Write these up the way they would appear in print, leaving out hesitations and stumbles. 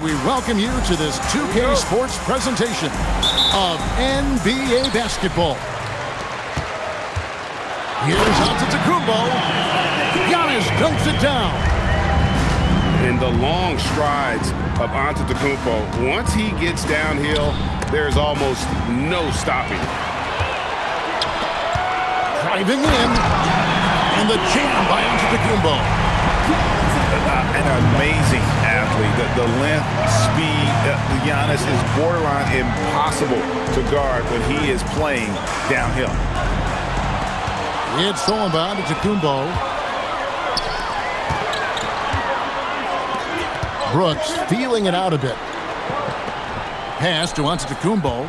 We welcome you to this 2K Sports presentation of NBA basketball. Here's Antetokounmpo. Giannis dunks it down. And the long strides of Antetokounmpo. Once he gets downhill, there's almost no stopping. Driving in. And the jam by Antetokounmpo. An amazing athlete. The length, speed, Giannis is borderline impossible to guard when he is playing downhill. It's stolen by Antetokounmpo. Brooks feeling it out a bit. Pass to Antetokounmpo.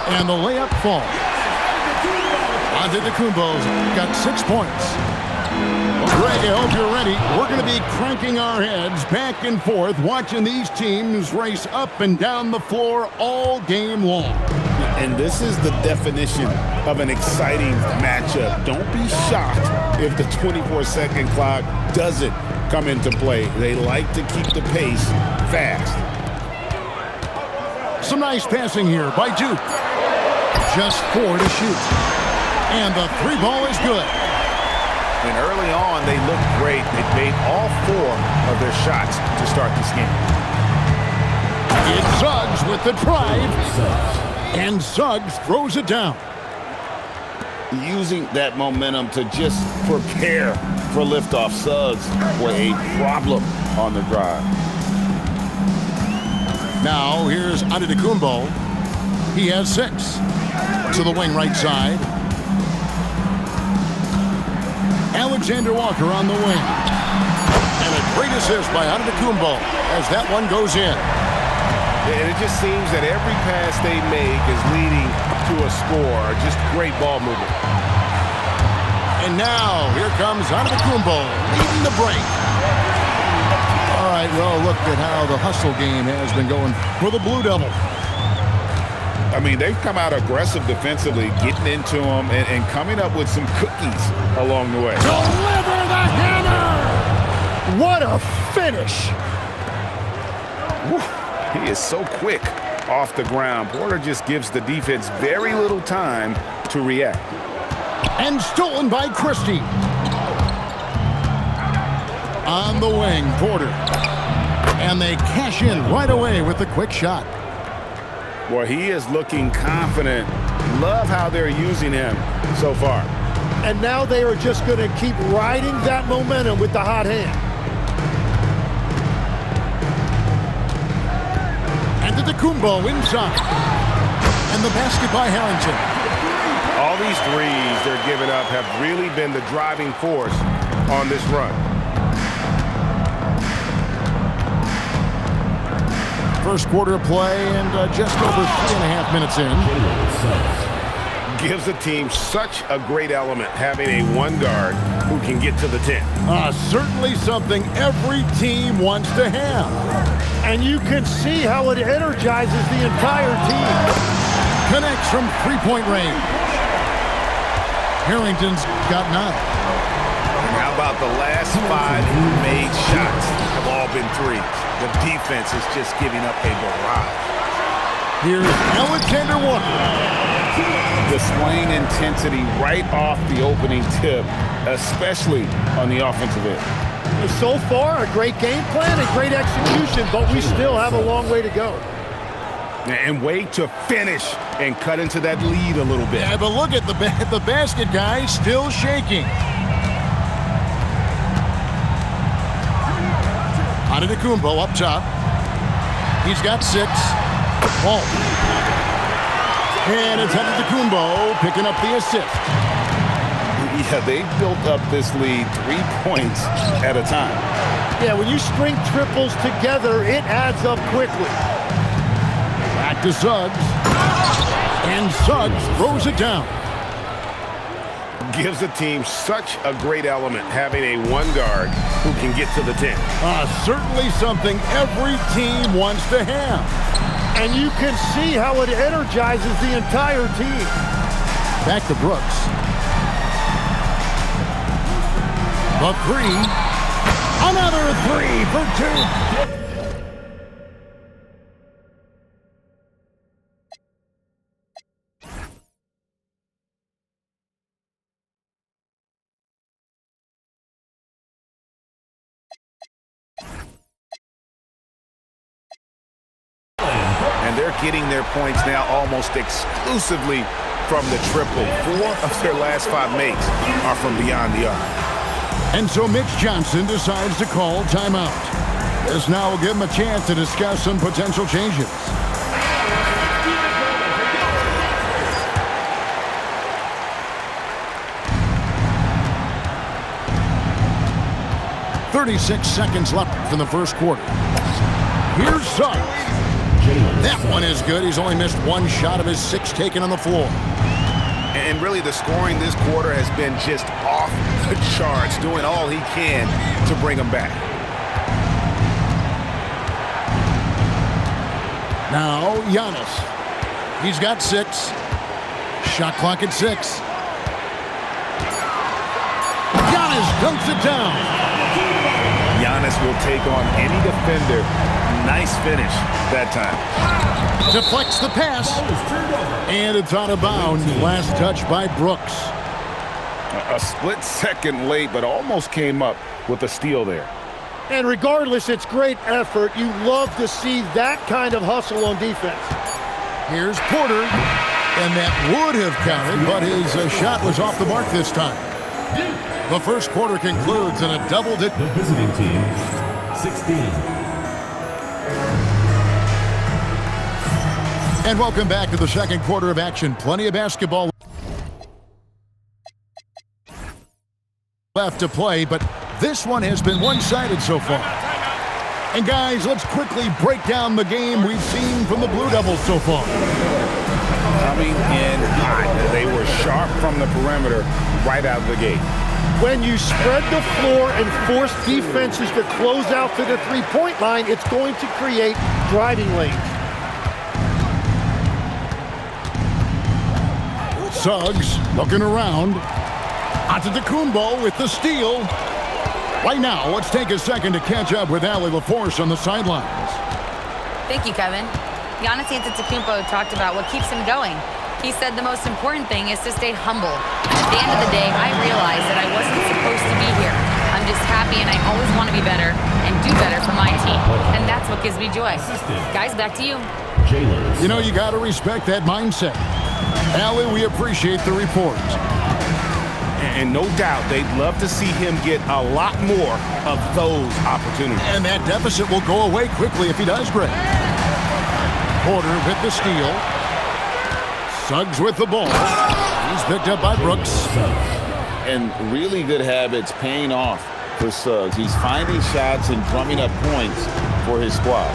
And the layup falls. Antetokounmpo's got 6 points. Greg, I hope you're ready. We're going to be cranking our heads back and forth, watching these teams race up and down the floor all game long. And this is the definition of an exciting matchup. Don't be shocked if the 24-second clock doesn't come into play. They like to keep the pace fast. Some nice passing here by Duke. Just 4 to shoot. And the 3 ball is good. And early on, they looked great. They made all 4 of their shots to start this game. It's Suggs with the drive. And Suggs throws it down. Using that momentum to just prepare for liftoff. Suggs were a problem on the drive. Now here's Antetokounmpo. He has 6. To the wing right side. Alexander Walker on the wing. And a great assist by Antetokounmpo as that one goes in. And it just seems that every pass they make is leading to a score. Just great ball movement. And now here comes Antetokounmpo leading the break. All right, well, look at how the hustle game has been going for the Blue Devils. I mean, they've come out aggressive defensively, getting into them and coming up with some cookies along the way. Deliver the hammer! What a finish! Whew. He is so quick off the ground. Porter just gives the defense very little time to react. And stolen by Christie. On the wing, Porter. And they cash in right away with the quick shot. Boy, he is looking confident. Love how they're using him so far. And now they are just going to keep riding that momentum with the hot hand. Antetokounmpo inside. And the basket by Harrington. All these threes they're giving up have really been the driving force on this run. First quarter play and just over 3.5 minutes in. Gives the team such a great element having a one guard who can get to the 10. Certainly something every team wants to have. And you can see how it energizes the entire team. Connects from 3-point range. Harrington's got 9. And how about the last 5 made shots have all been threes? The defense is just giving up a barrage. Here's Alexander Walker. Displaying intensity right off the opening tip, especially on the offensive end. So far, a great game plan and great execution, but we still have a long way to go. And way to finish and cut into that lead a little bit. Yeah, but look at the basket guy still shaking. Antetokounmpo up top. He's got 6. Oh. And it's Antetokounmpo picking up the assist. Yeah, they've built up this lead 3 points at a time. Yeah, when you string triples together, it adds up quickly. Back to Suggs. And Suggs throws it down. Gives the team such a great element having a one guard who can get to the 10. Certainly something every team wants to have. And you can see how it energizes the entire team. Back to Brooks. The 3. Another 3 for Duke. and they're getting their points now almost exclusively from the triple. 4 of their last 5 makes are from beyond the arc. And so Mitch Johnson decides to call timeout. This now will give him a chance to discuss some potential changes. "36 seconds left in the first quarter. Here's Suggs. That one is good. He's only missed 1 shot of his 6 taken on the floor. And really, the scoring this quarter has been just off the charts, doing all he can to bring them back. Now, Giannis. He's got 6. Shot clock at 6. Giannis dunks it down. Giannis will take on any defender. Nice finish that time. Deflects the pass. And it's out of bounds. Last touch by Brooks. A split second late, but almost came up with a steal there. And regardless, it's great effort. You love to see that kind of hustle on defense. Here's Porter. And that would have counted, but his shot was off the mark this time. The first quarter concludes in a double-digit. The visiting team, 16. And welcome back to the second quarter of action. Plenty of basketball left to play, but this one has been one-sided so far. And guys, let's quickly break down the game we've seen from the Blue Devils so far. Coming in hot. They were sharp from the perimeter right out of the gate. When you spread the floor and force defenses to close out to the three-point line, it's going to create driving lanes. Suggs looking around. Antetokounmpo with the steal. Right now, let's take a second to catch up with Allie LaForce on the sidelines. Thank you, Kevin. Giannis Antetokounmpo talked about what keeps him going. He said the most important thing is to stay humble. At the end of the day, I realized that I wasn't supposed to be here. I'm just happy and I always want to be better and do better for my team. And that's what gives me joy. Guys, back to you. You know, you got to respect that mindset. Allie, we appreciate the report. And no doubt they'd love to see him get a lot more of those opportunities. And that deficit will go away quickly if he does great. Porter with the steal. Suggs with the ball. He's picked up by Brooks. And really good habits paying off for Suggs. He's finding shots and drumming up points for his squad.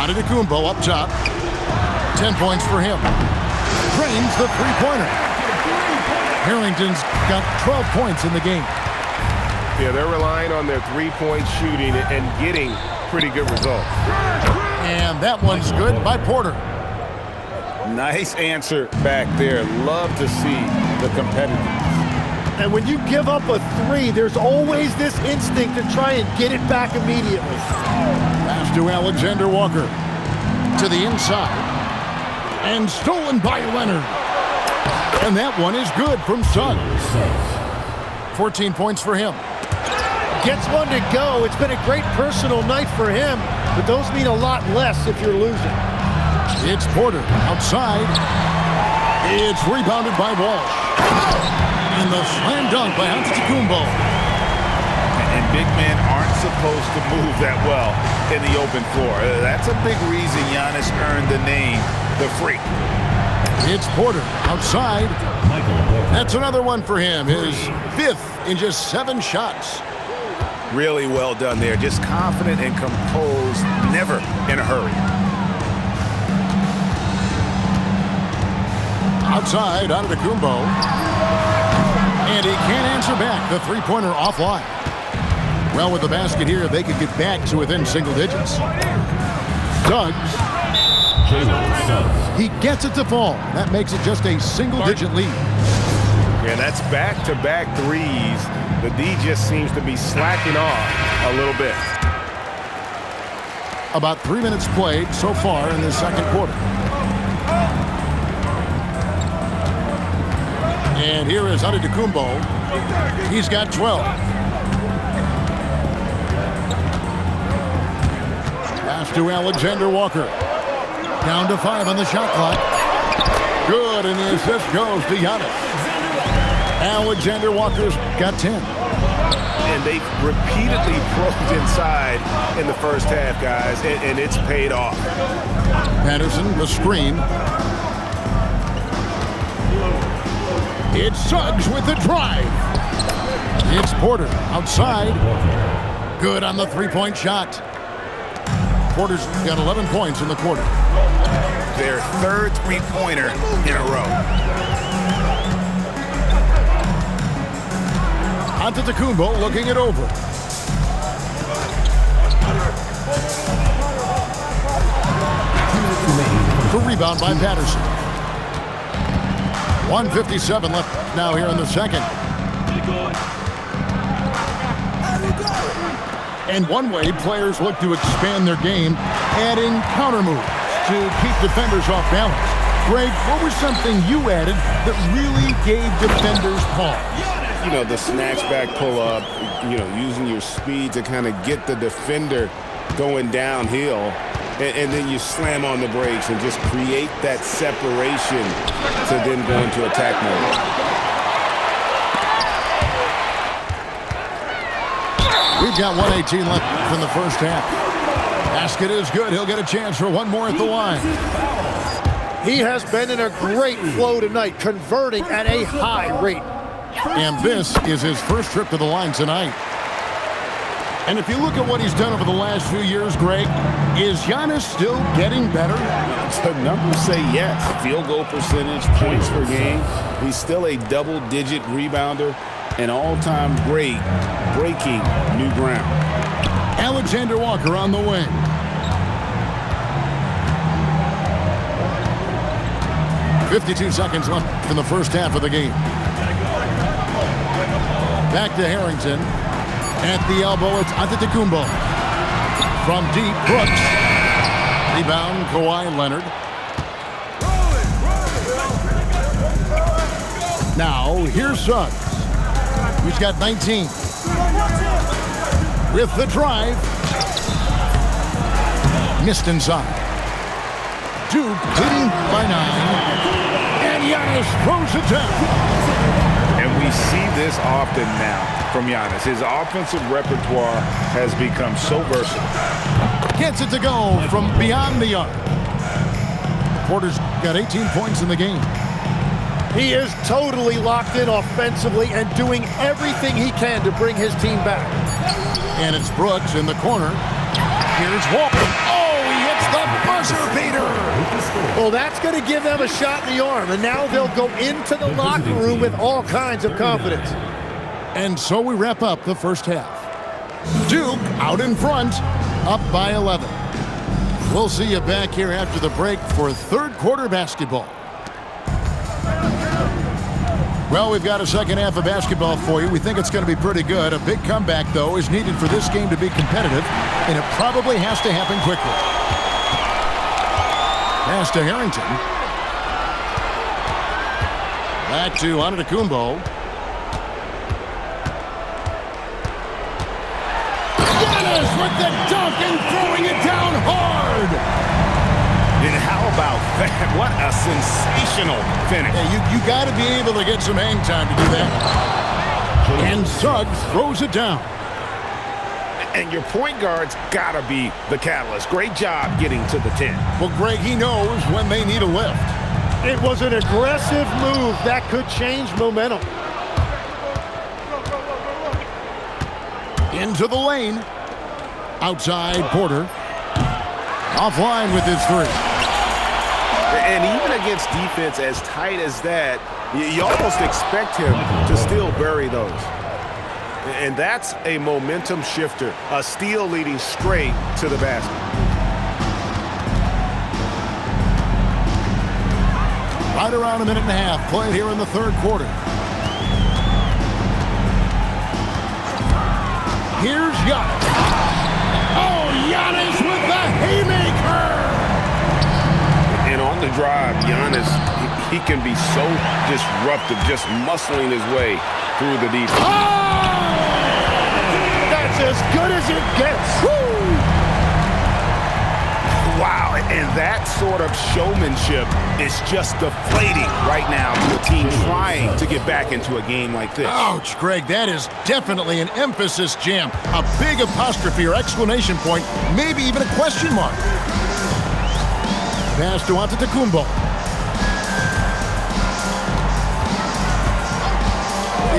Antetokounmpo up top. 10 points for him. Drains the three-pointer. Harrington's got 12 points in the game. Yeah, they're relying on their three-point shooting and getting pretty good results. And that one's good by Porter. Nice answer back there. Love to see the competitiveness. And when you give up a 3, there's always this instinct to try and get it back immediately. Pass to Alexander Walker. To the inside. And stolen by Leonard. And that one is good from Suggs. 14 points for him. Gets one to go. It's been a great personal night for him, but those mean a lot less if you're losing. It's Porter outside. It's rebounded by Walsh. And the slam dunk by Antetokounmpo. And big men aren't supposed to move that well in the open floor. That's a big reason Giannis earned the name the Freak. It's Porter outside. That's another one for him. His 5th in just 7 shots. Really well done there. Just confident and composed, never in a hurry. Outside, Antetokounmpo. And he can't answer back. The three-pointer offline. Well, with the basket here, they could get back to within single digits. Suggs. He gets it to fall. That makes it just a single-digit lead. Yeah, that's back-to-back threes. The D just seems to be slacking off a little bit. About 3 minutes played so far in the second quarter. And here is Antetokounmpo. He's got 12. Pass to Alexander Walker. Down to 5 on the shot clock. Good, and the assist goes to Giannis. Alexander Walker's got 10. And they repeatedly probed inside in the first half, guys, and it's paid off. Patterson, the screen. It's Suggs with the drive. It's Porter outside. Good on the three-point shot. Porter's got 11 points in the quarter. Their third three-pointer in a row. Antetokounmpo looking it over. The rebound by Patterson. 1:57 left now here in the second. And one way players look to expand their game, adding counter moves to keep defenders off balance. Greg, what was something you added that really gave defenders pause? You know, the snatchback pull-up, you know, using your speed to kind of get the defender going downhill, and then you slam on the brakes and just create that separation to then go into attack mode. We've got 1:18 left from the first half. Basket is good. He'll get a chance for one more at the line. He has been in a great flow tonight, converting at a high rate. And this is his first trip to the line tonight. And if you look at what he's done over the last few years, Greg, is Giannis still getting better? The numbers say yes. Field goal percentage, points per game. He's still a double-digit rebounder, an all-time great, breaking new ground. Alexander Walker on the wing. .52 seconds left in the first half of the game. Back to Harrington. At the elbow, it's Antetokounmpo. From deep, Brooks. Rebound, Kawhi Leonard. Now, here's Suggs. He's got 19. With the drive. Missed inside. Duke leading by 9. And Giannis throws it down. And we see this often now from Giannis. His offensive repertoire has become so versatile. Gets it to go from beyond the arc. Porter's got 18 points in the game. He is totally locked in offensively and doing everything he can to bring his team back. And it's Brooks in the corner. Here's Walker. Oh, he hits the buzzer beater. Well, that's going to give them a shot in the arm, and now they'll go into the locker room with all kinds of confidence. And so we wrap up the first half. Duke out in front, up by 11. We'll see you back here after the break for third quarter basketball. Well, we've got a second half of basketball for you. We think it's going to be pretty good. A big comeback, though, is needed for this game to be competitive, and it probably has to happen quickly. Pass to Harrington. Back to Antetokounmpo. Giannis with the dunk and throwing it down hard. And how about that? What a sensational finish. Yeah, you got to be able to get some hang time to do that. And Suggs throws it down. And your point guard's got to be the catalyst. Great job getting to the 10. Well, Greg, he knows when they need a lift. It was an aggressive move that could change momentum. Into the lane. Outside, Porter. Offline with his three. And even against defense as tight as that, you almost expect him to still bury those. And that's a momentum shifter. A steal leading straight to the basket. Right around a minute and a half played here in the third quarter. Here's Giannis. Oh, Giannis with the haymaker! And on the drive, Giannis, he can be so disruptive, just muscling his way through the defense. Oh! That's as good as it gets. Woo! Right, and that sort of showmanship is just deflating right now to a team trying to get back into a game like this. Ouch, Greg, that is definitely an emphasis jam. A big apostrophe or exclamation point, maybe even a question mark. Pass to Antetokounmpo.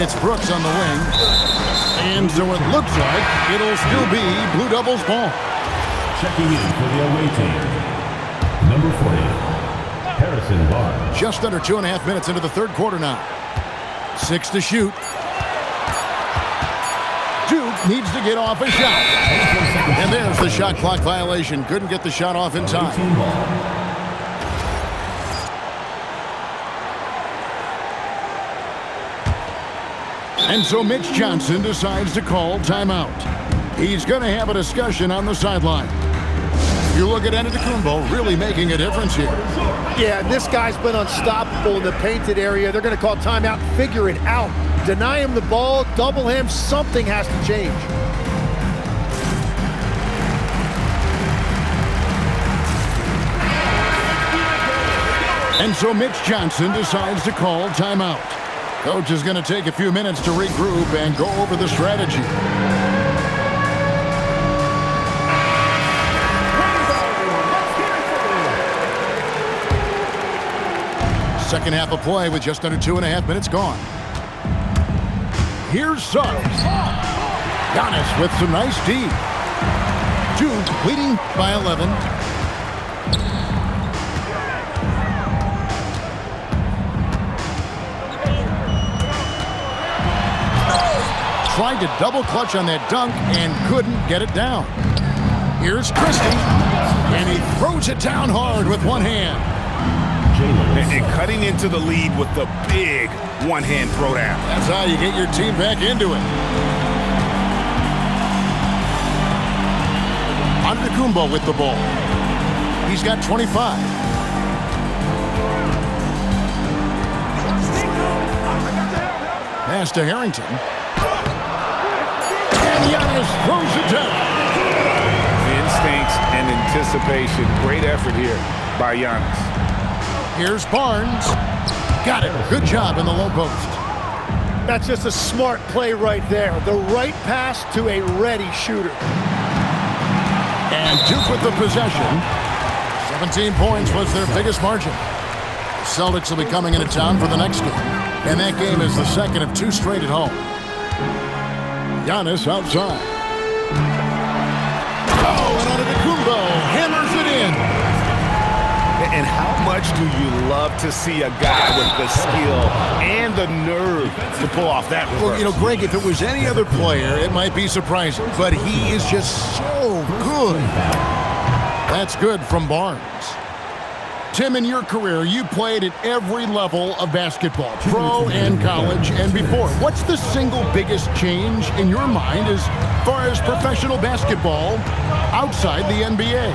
It's Brooks on the wing. And so it looks like it'll still be Blue Devils ball. Checking in for the away team, number 40, Harrison Barnes. Just under 2.5 minutes into the third quarter now. 6 to shoot. Duke needs to get off a shot. And there's the shot clock violation. Couldn't get the shot off in time. Team ball. And so Mitch Johnson decides to call timeout. He's going to have a discussion on the sideline. You look at Antetokounmpo really making a difference here. Yeah, and this guy's been unstoppable in the painted area. They're going to call timeout, figure it out. Deny him the ball, double him, something has to change. And so Mitch Johnson decides to call timeout. Coach is going to take a few minutes to regroup and go over the strategy. Second half of play with just under 2.5 minutes gone. Here's Suggs. Giannis with some nice D. Duke leading by 11. Tried to double clutch on that dunk and couldn't get it down. Here's Christie, and he throws it down hard with one hand. And cutting into the lead with the big one-hand throwdown. That's how you get your team back into it. Antetokounmpo with the ball. He's got 25. Pass to Harrington. And Giannis throws it down. Instincts and anticipation. Great effort here by Giannis. Here's Barnes. Got it. Good job in the low post. That's just a smart play right there. The right pass to a ready shooter. And Duke with the possession. 17 points was their biggest margin. The Celtics will be coming into town for the next game. And that game is the second of 2 straight at home. Giannis outside. Oh, and Antetokounmpo hammers it in. And how much do you love to see a guy with the skill and the nerve to pull off that reverse? Well, you know, Greg, if it was any other player, it might be surprising. But he is just so good. That's good from Barnes. Tim, in your career, you played at every level of basketball, pro and college and before. What's the single biggest change in your mind as far as professional basketball outside the NBA?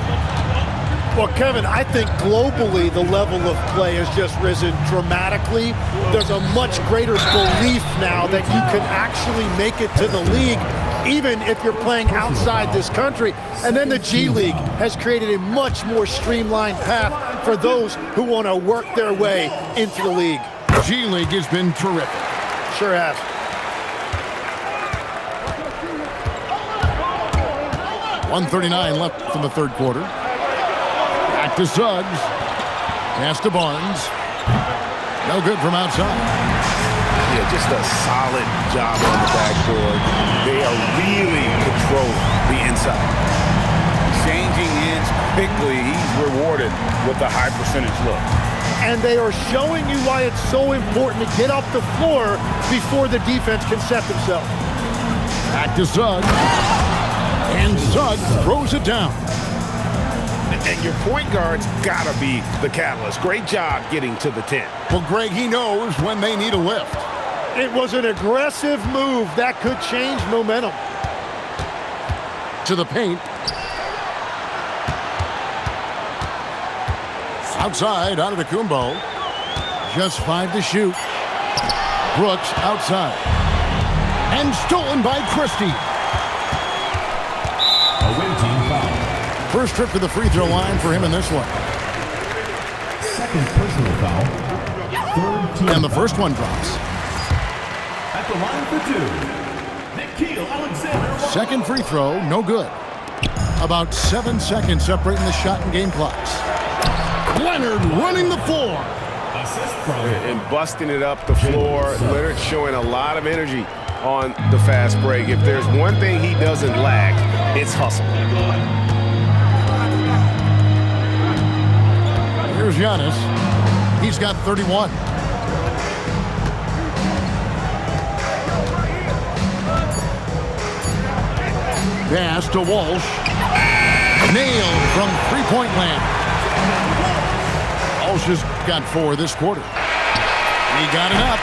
Well, Kevin, I think globally the level of play has just risen dramatically. There's a much greater belief now that you can actually make it to the league, even if you're playing outside this country. And then the G League has created a much more streamlined path for those who want to work their way into the league. G League has been terrific. Sure has. .139 left in the third quarter. Back to Suggs. Pass to Barnes. No good from outside. Yeah, just a solid job on the backboard. They are really controlling the inside. Changing ends quickly. He's rewarded with a high percentage look. And they are showing you why it's so important to get off the floor before the defense can set themselves. Back to Suggs. And Suggs throws it down. And your point guard's got to be the catalyst. Great job getting to the 10. Well, Greg, he knows when they need a lift. It was an aggressive move that could change momentum. To the paint. Outside, Antetokounmpo. Just 5 to shoot. Brooks outside. And stolen by Christie. Away team foul. First trip to the free throw line for him in this one. Second personal foul. Third team And the first one drops. At the line for two, Nikhil Alexander. Second free throw, no good. About 7 seconds separating the shot and game clocks. Leonard running the floor. Assist from And busting it up the floor. Leonard showing a lot of energy on the fast break. If there's one thing he doesn't lack, it's hustle. Here's Giannis. He's got 31. Pass to Walsh. Nailed from three-point land. Walsh has got 4 this quarter. He got it up.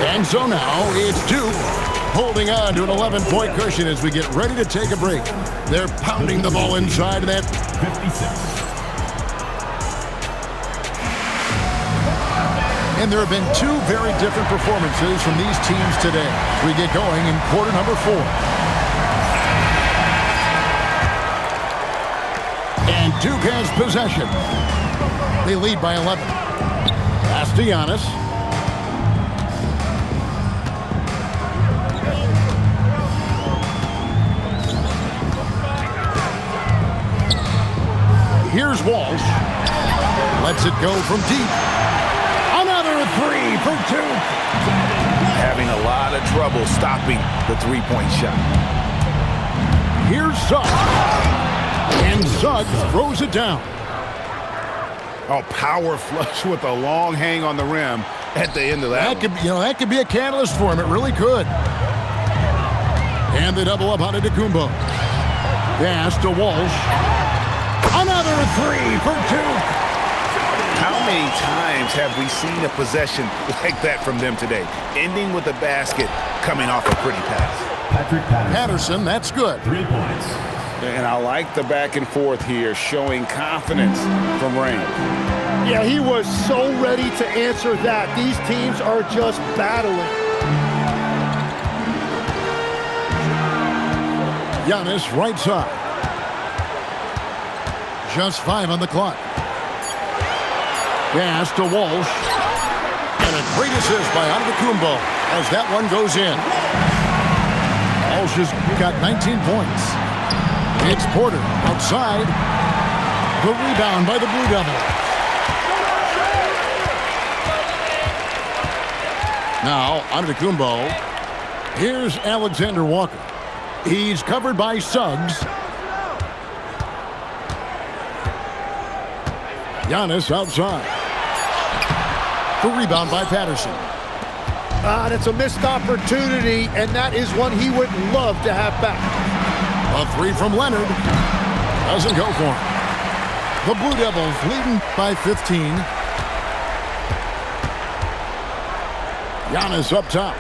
And so now it's Duke holding on to an 11-point cushion as we get ready to take a break. They're pounding the ball inside of that. 56. And there have been 2 very different performances from these teams today. We get going in quarter number 4. And Duke has possession. They lead by 11. Pass to Giannis. Here's Walsh. Lets it go from deep. Another 3 for Duke. Having a lot of trouble stopping the three-point shot. Here's Suggs. And Suggs throws it down. Oh, power flush with a long hang on the rim at the end of that. That could be a catalyst for him. It really could. And they double up on Antetokounmpo. Pass to Walsh. Another 3 for Duke. How many times have we seen a possession like that from them today? Ending with a basket coming off a pretty pass. Patrick Patterson. Patterson, that's good. 3 points. And I like the back and forth here, showing confidence from Rain. Yeah, he was so ready to answer that. These teams are just battling. Giannis right side. Just 5 on the clock. Pass to Walsh. And a great assist by Antetokounmpo as that one goes in. Walsh has got 19 points. It's Porter outside. The rebound by the Blue Devils. Now, Antetokounmpo. Here's Alexander Walker. He's covered by Suggs. Giannis outside. The rebound by Patterson. And it's a missed opportunity, and that is one he would love to have back. A 3 from Leonard. Doesn't go for him. The Blue Devils leading by 15. Giannis up top.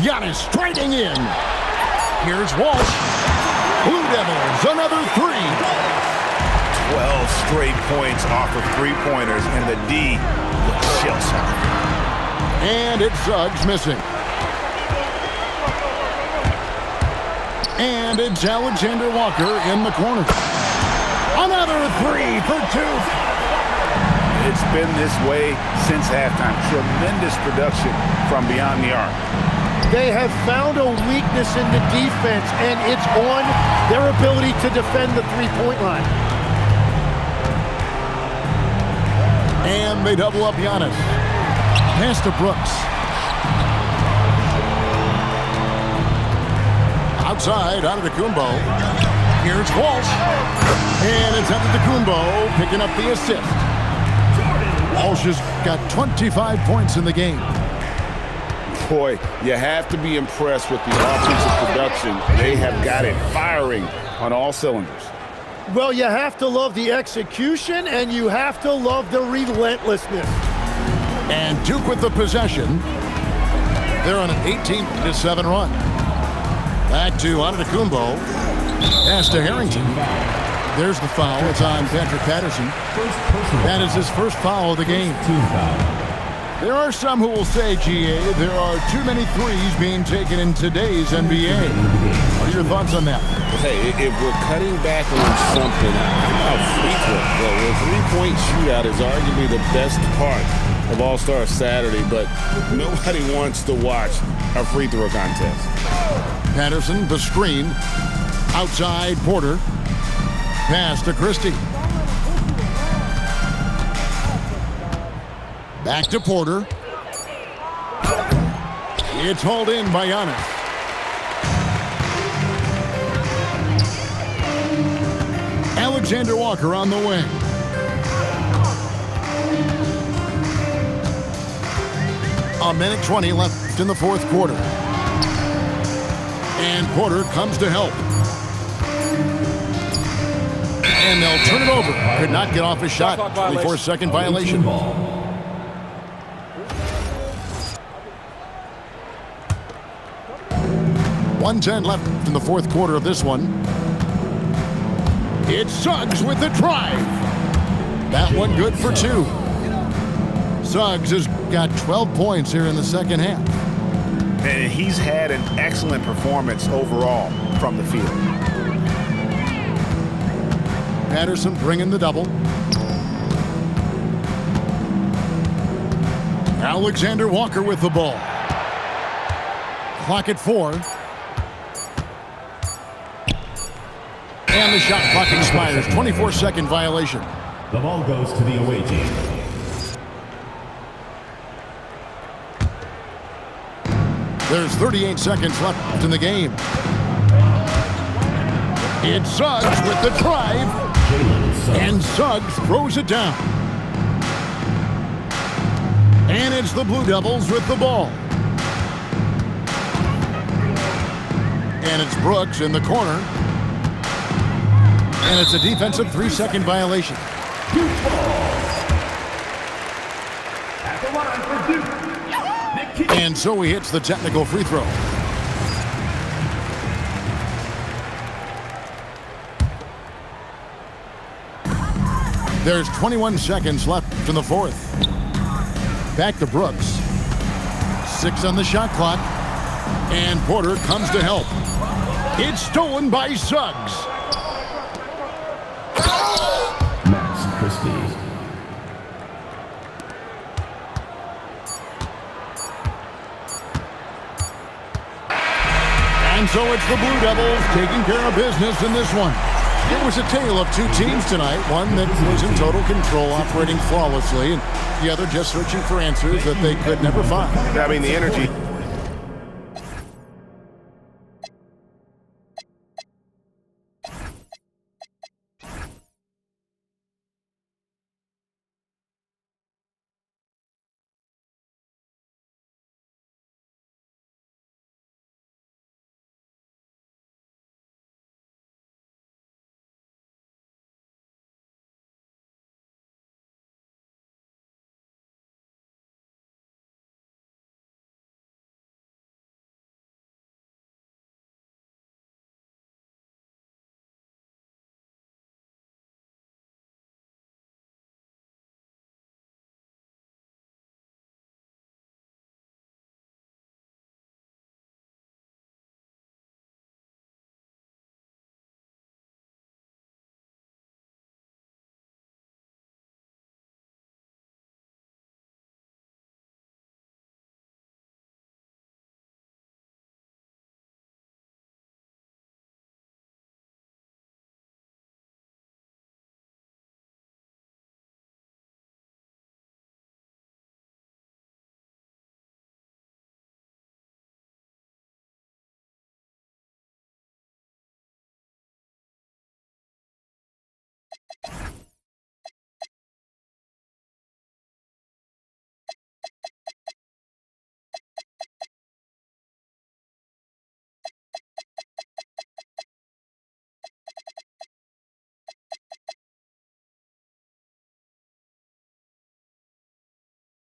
Giannis striking in. Here's Walsh. Blue Devils, another 3. 12 straight points off of three-pointers, and the D looks shell-shocked. And it's Suggs missing. And it's Alexander Walker in the corner. Another 3 for Duke. It's been this way since halftime. Tremendous production from beyond the arc. They have found a weakness in the defense, and it's on their ability to defend the three-point line. And they double up Giannis. Pass to Brooks. Outside, Antetokounmpo. Here's Walsh. And it's Antetokounmpo picking up the assist. Walsh has got 25 points in the game. Boy, you have to be impressed with the offensive production. They have got it firing on all cylinders. Well, you have to love the execution, and you have to love the relentlessness. And Duke with the possession. They're on an 18-7 run. Back to Antetokounmpo. Pass to Harrington. There's the foul. It's on Patrick Patterson. That is his first foul of the game. Team foul. There are some who will say, GA, there are too many threes being taken in today's NBA. What are your thoughts on that? Hey, if we're cutting back on something, how about free throw? Well, the three-point shootout is arguably the best part of All-Star Saturday, but nobody wants to watch a free throw contest. Patterson, the screen. Outside, Porter. Pass to Christie. Back to Porter. It's hauled in by Giannis. Alexander Walker on the wing. A minute 20 left in the fourth quarter. And Porter comes to help. And they'll turn it over. Could not get off his shot. 24-second violation. 1:10 left in the fourth quarter of this one. It's Suggs with the drive. That one good for two. Suggs has got 12 points here in the second half. And he's had an excellent performance overall from the field. Patterson bringing the double. Alexander Walker with the ball. Clock at 4. And the shot clock expires. 24-second violation. The ball goes to the away team. There's 38 seconds left in the game. It's Suggs with the drive. And Suggs throws it down. And it's the Blue Devils with the ball. And it's Brooks in the corner. And it's a defensive 3-second violation. And so he hits the technical free throw. There's 21 seconds left in the fourth. Back to Brooks. 6 on the shot clock. And Porter comes to help. It's stolen by Suggs. Max Christie. And so it's the Blue Devils taking care of business in this one. It was a tale of two teams tonight. One that was in total control, operating flawlessly, and the other just searching for answers that they could never find. I mean, the energy